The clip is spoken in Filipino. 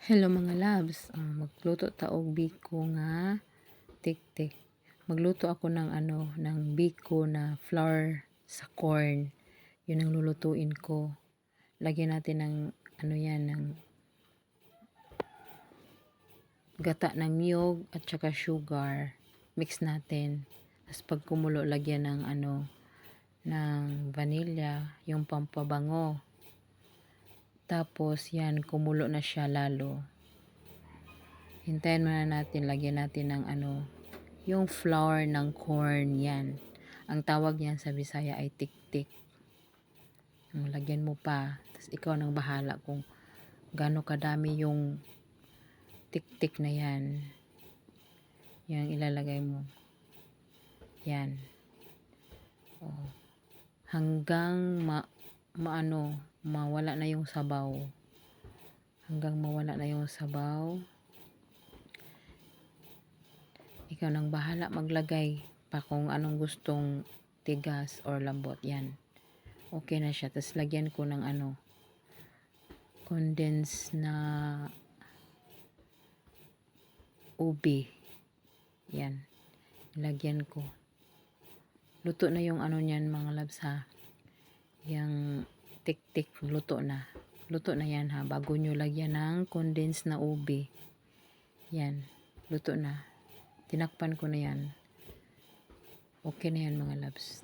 Hello mga loves, magluto ta og biko nga tiktik. Magluto ako ng ng biko na flour sa corn. 'Yun ang lulutuin ko. Lagyan natin ng yan ng gata ng niyog at saka sugar. Mix natin. Tapos pag kumulo, lagyan ng ng vanilla, yung pampabango. Tapos yan, kumulo na siya lalo. Hintayin muna natin, lagyan natin ng yung flour ng corn yan. Ang tawag yan sa Bisaya ay tiktik. Lagyan mo pa. Tapos ikaw nang bahala kung gaano kadami yung tiktik na yan. Yan ilalagay mo. Yan. Oh. Hanggang mawala na yung sabaw. Hanggang mawala na yung sabaw. Ikaw nang bahala maglagay pa kung anong gustong tigas or lambot. Yan. Okay na siya. Tapos lagyan ko ng condensed na ube. Yan. Lagyan ko. Luto na yung niyan mga labs ha. Yung tik-tik luto na. Luto na yan ha. Bago nyo lagyan ng condensed na ube. Yan. Luto na. Tinakpan ko na yan. Okay na yan mga labs.